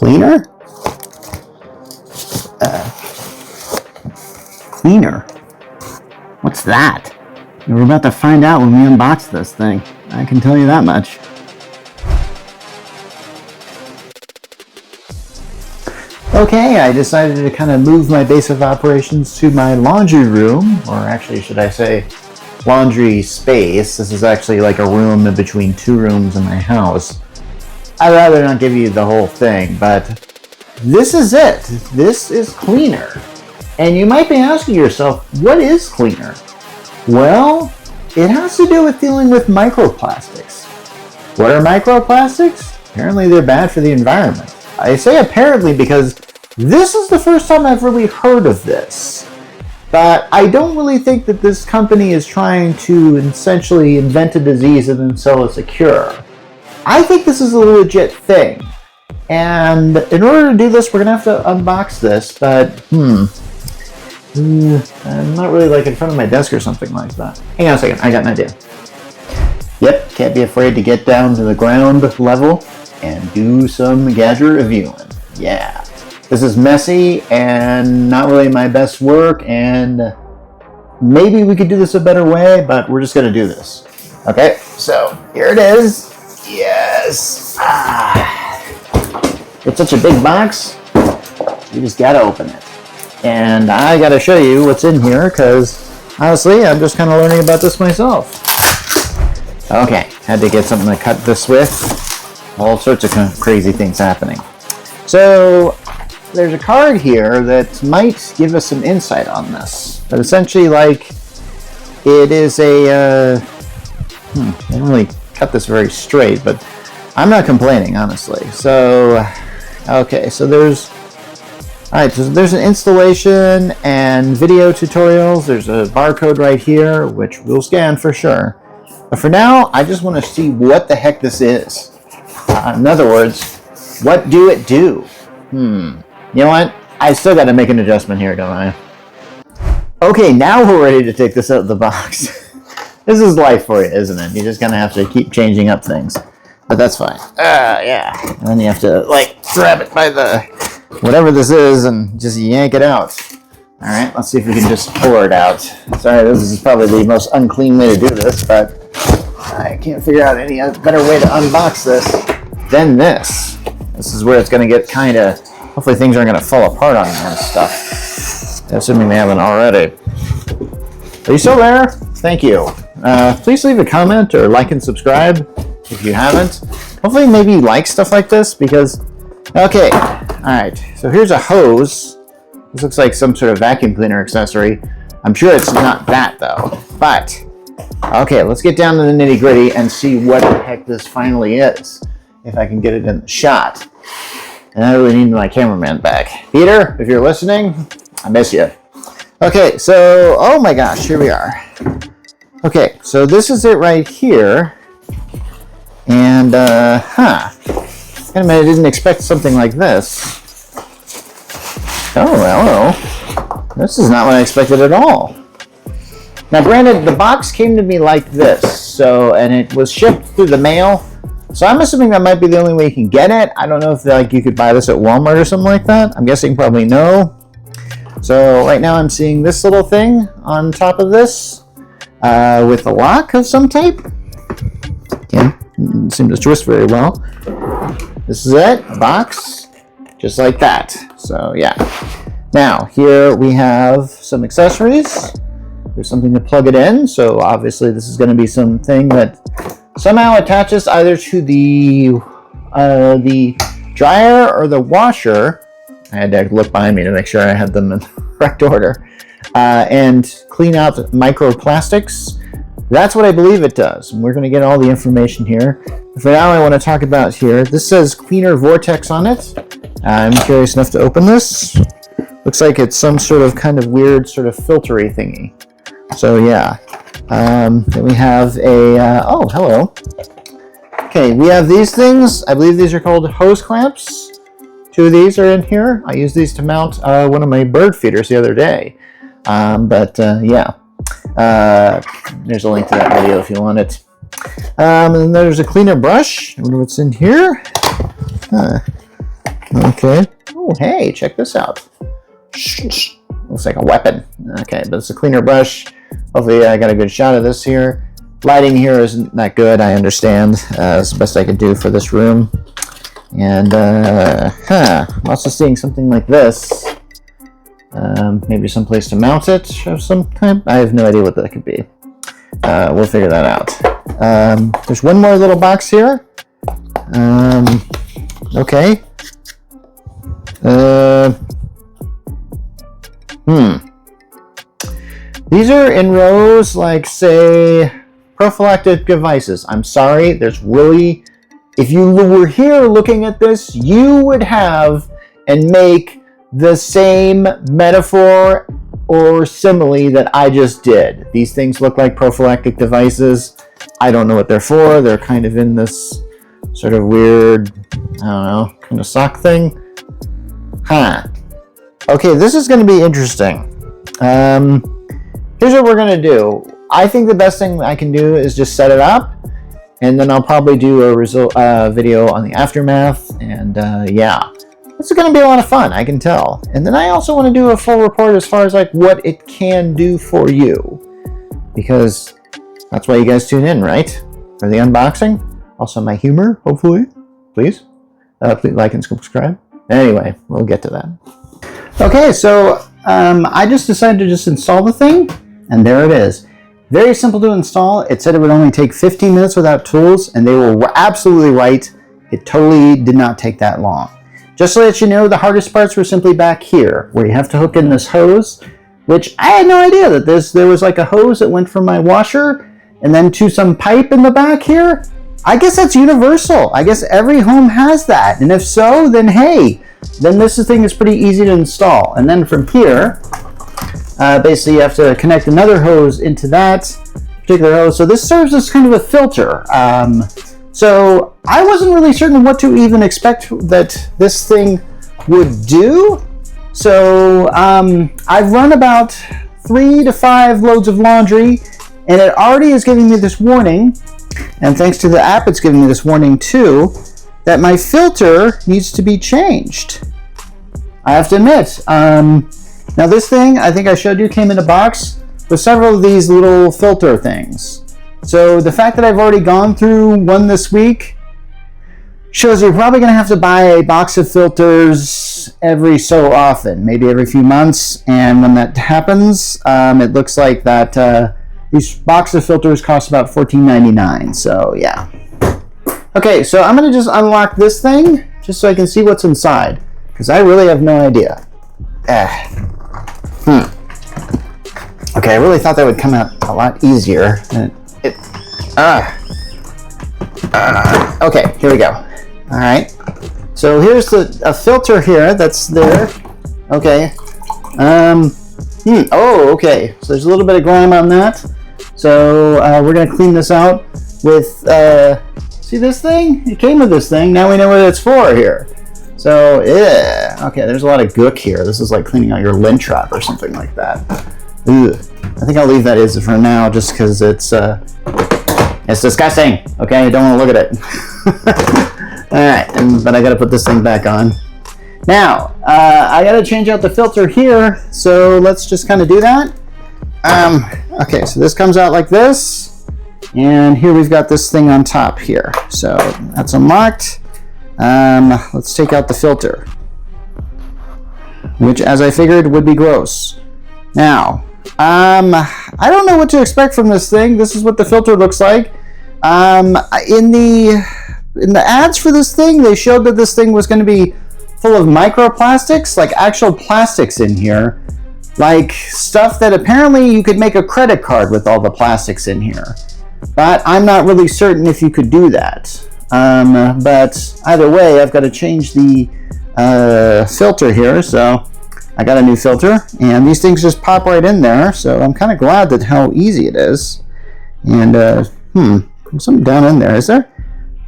Cleaner? Cleaner? What's that? We're about to find out when we unbox this thing. I can tell you that much. Okay, I decided to kind of move my base of operations to my laundry room, or actually should I say laundry space. This is actually like a room in between two rooms in my house. I'd rather not give you the whole thing, but this is it. This is Cleaner. And you might be asking yourself, what is Cleaner? Well, it has to do with dealing with microplastics. What are microplastics? Apparently they're bad for the environment. I say apparently because this is the first time I've really heard of this. But I don't really think that this company is trying to essentially invent a disease and then sell us a cure. I think this is a legit thing. And in order to do this, we're going to have to unbox this, but I'm not really like in front of my desk or something like that. Hang on a second, I got an idea. Yep, can't be afraid to get down to the ground level and do some gadget reviewing. Yeah. This is messy and not really my best work, and maybe we could do this a better way, but we're just going to do this. Okay, so here it is. Yes. It's such a big box, you just got to open it. And I got to show you what's in here because, honestly, I'm just kind of learning about this myself. Okay, had to get something to cut this with. All sorts of crazy things happening. So there's a card here that might give us some insight on this. But essentially, like, it is a, I didn't really cut this very straight, but I'm not complaining, honestly. So, okay, so there's an installation and video tutorials. There's a barcode right here, which we'll scan for sure. But for now, I just want to see what the heck this is. In other words, what do it do? You know what? I still got to make an adjustment here, don't I? Okay, now we're ready to take this out of the box. This is life for you, isn't it? You're just going to have to keep changing up things. But that's fine. Yeah. And then you have to, like, grab it by the whatever this is and just yank it out. All right, let's see if we can just pour it out. Sorry, this is probably the most unclean way to do this, but I can't figure out any better way to unbox this than this. This is where it's going to get kind of, hopefully things aren't going to fall apart on this stuff. Assuming they haven't already. Are you still there? Thank you. Please leave a comment or like and subscribe if you haven't. Hopefully maybe you like stuff like this because, okay, all right. So here's a hose. This looks like some sort of vacuum cleaner accessory. I'm sure it's not that though, but okay, let's get down to the nitty gritty and see what the heck this finally is. If I can get it in the shot. And I really need my cameraman back. Peter, if you're listening, I miss you. Okay, so, oh my gosh, here we are. Okay, so this is it right here. And, I didn't expect something like this. Oh, well, this is not what I expected at all. Now, granted, the box came to me like this, so, and it was shipped through the mail. So I'm assuming that might be the only way you can get it. I don't know if like you could buy this at Walmart or something like that. I'm guessing probably no. So right now I'm seeing this little thing on top of this with a lock of some type. Yeah, it seems to twist very well. This is it, a box, just like that. So yeah. Now here we have some accessories. There's something to plug it in. So obviously this is going to be something that somehow attaches either to the dryer or the washer. I had to look behind me to make sure I had them in the correct order. And clean out microplastics. That's what I believe it does. And we're going to get all the information here. For now, I want to talk about here. This says Cleaner Vortex on it. I'm curious enough to open this. Looks like it's some sort of kind of weird sort of filtery thingy. So yeah. Then we have a, oh, hello. Okay, we have these things. I believe these are called hose clamps. Two of these are in here. I used these to mount one of my bird feeders the other day. Yeah. There's a link to that video if you want it. And then there's a cleaner brush. I wonder what's in here. Okay. Oh, hey, check this out. Looks like a weapon. Okay, but it's a cleaner brush. Hopefully I got a good shot of this here. Lighting here isn't that good, I understand. It's the best I could do for this room. And, I'm also seeing something like this. Maybe some place to mount it of some kind. I have no idea what that could be. We'll figure that out. There's one more little box here. Okay. These are in rows like, say, prophylactic devices. I'm sorry, there's really... If you were here looking at this, you would have and make the same metaphor or simile that I just did. These things look like prophylactic devices. I don't know what they're for. They're kind of in this sort of weird, I don't know, kind of sock thing. Okay, this is going to be interesting. Here's what we're going to do. I think the best thing I can do is just set it up, and then I'll probably do a video on the aftermath, and yeah. This is going to be a lot of fun, I can tell. And then I also want to do a full report as far as like what it can do for you. Because that's why you guys tune in, right? For the unboxing. Also my humor, hopefully. Please. Please like and subscribe. Anyway, we'll get to that. Okay, so I just decided to just install the thing. And there it is. Very simple to install. It said it would only take 15 minutes without tools. And they were absolutely right. It totally did not take that long. Just to let you know, the hardest parts were simply back here, where you have to hook in this hose, which I had no idea that there was like a hose that went from my washer and then to some pipe in the back here. I guess that's universal. I guess every home has that. And if so, then hey, then this thing is pretty easy to install. And then from here, basically you have to connect another hose into that particular hose. So this serves as kind of a filter. So I wasn't really certain what to even expect that this thing would do. So I've run about 3 to 5 loads of laundry, and it already is giving me this warning, and thanks to the app it's giving me this warning too, that my filter needs to be changed. I have to admit. Now this thing, I think I showed you, came in a box with several of these little filter things. So the fact that I've already gone through one this week shows you're probably going to have to buy a box of filters every so often, maybe every few months. And when that happens, it looks like that these box of filters cost about $14.99. So yeah. Okay, so I'm going to just unlock this thing just so I can see what's inside, because I really have no idea. Okay, I really thought that would come out a lot easier. Okay, here we go. All right. So here's a filter here that's there. Okay. Oh, okay. So there's a little bit of grime on that. So we're gonna clean this out with. See this thing? It came with this thing. Now we know what it's for here. So yeah. Okay. There's a lot of gook here. This is like cleaning out your lint trap or something like that. Ugh. I think I'll leave that as for now, just because it's disgusting. Okay, I don't want to look at it. All right, but I got to put this thing back on. Now, I got to change out the filter here, so let's just kind of do that. Okay, so this comes out like this, and here we've got this thing on top here. So that's unlocked. Let's take out the filter, which, as I figured, would be gross. Now, I don't know what to expect from this thing. This is what the filter looks like. In the ads for this thing, they showed that this thing was going to be full of microplastics, like actual plastics in here, like stuff that apparently you could make a credit card with all the plastics in here. But I'm not really certain if you could do that. But either way, I've got to change the filter here, so I got a new filter, and these things just pop right in there, so I'm kind of glad that how easy it is. And there's something down in there, is there?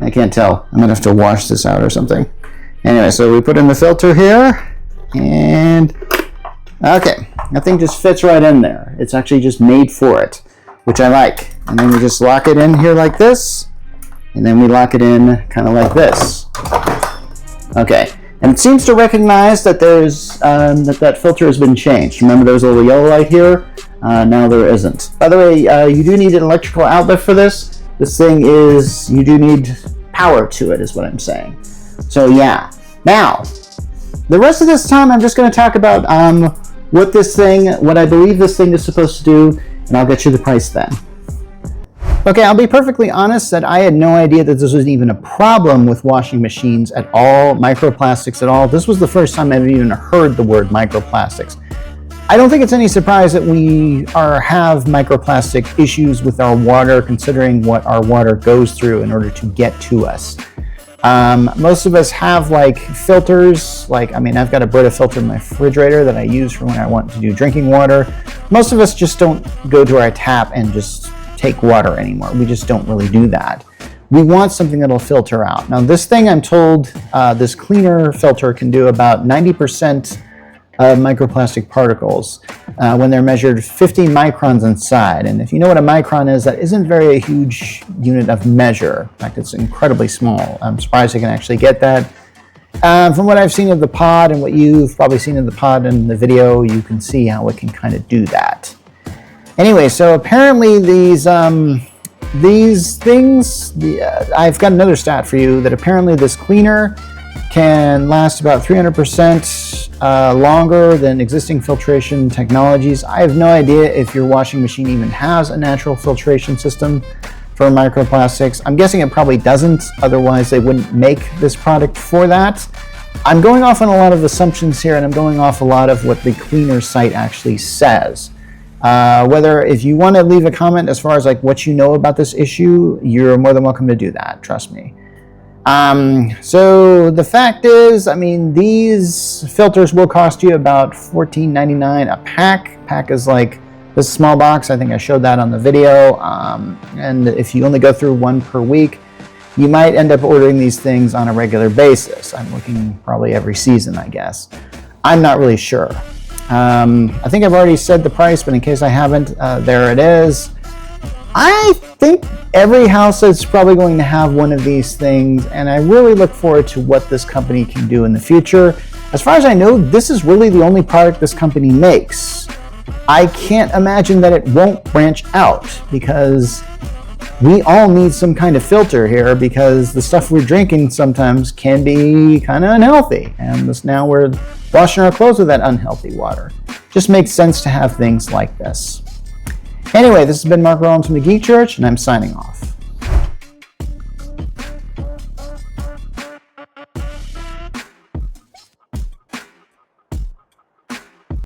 I can't tell. I'm gonna have to wash this out or something. Anyway, so we put in the filter here, and okay, that thing just fits right in there. It's actually just made for it, which I like. And then we just lock it in here like this, and then we lock it in kind of like this. Okay, And it seems to recognize that there's that filter has been changed. Remember there's a little yellow light here? Now there isn't. By the way, you do need an electrical outlet for this. This thing is, you do need power to it is what I'm saying. So yeah. Now, the rest of this time I'm just going to talk about what I believe this thing is supposed to do, and I'll get you the price then. Okay, I'll be perfectly honest that I had no idea that this was even a problem with washing machines at all, microplastics at all. This was the first time I've even heard the word microplastics. I don't think it's any surprise that we have microplastic issues with our water, considering what our water goes through in order to get to us. Most of us have like filters, I've got a Brita filter in my refrigerator that I use for when I want to do drinking water. Most of us just don't go to our tap and just take water anymore. We just don't really do that. We want something that'll filter out. Now this thing, I'm told, this cleaner filter can do about 90% of microplastic particles when they're measured 50 microns inside. And if you know what a micron is, that isn't very a huge unit of measure. In fact, it's incredibly small. I'm surprised I can actually get that. From what I've seen of the pod and what you've probably seen of the pod in the video, you can see how it can kind of do that. Anyway, so apparently these things, I've got another stat for you, that apparently this cleaner can last about 300% longer than existing filtration technologies. I have no idea if your washing machine even has a natural filtration system for microplastics. I'm guessing it probably doesn't, otherwise they wouldn't make this product for that. I'm going off on a lot of assumptions here, and I'm going off a lot of what the cleaner site actually says. If you want to leave a comment as far as like what you know about this issue, you're more than welcome to do that, trust me. So the fact is, these filters will cost you about $14.99 a pack. Pack is like this small box. I think I showed that on the video. And if you only go through one per week, you might end up ordering these things on a regular basis. I'm looking probably every season, I guess. I'm not really sure. I think I've already said the price, but in case I haven't, there it is. I think every house is probably going to have one of these things, and I really look forward to what this company can do in the future. As far as I know, this is really the only product this company makes. I can't imagine that it won't branch out, because we all need some kind of filter here, because the stuff we're drinking sometimes can be kind of unhealthy, and now we're washing our clothes with that unhealthy water. Just makes sense to have things like this. Anyway, this has been Mark Rollins from the Geek Church, and I'm signing off.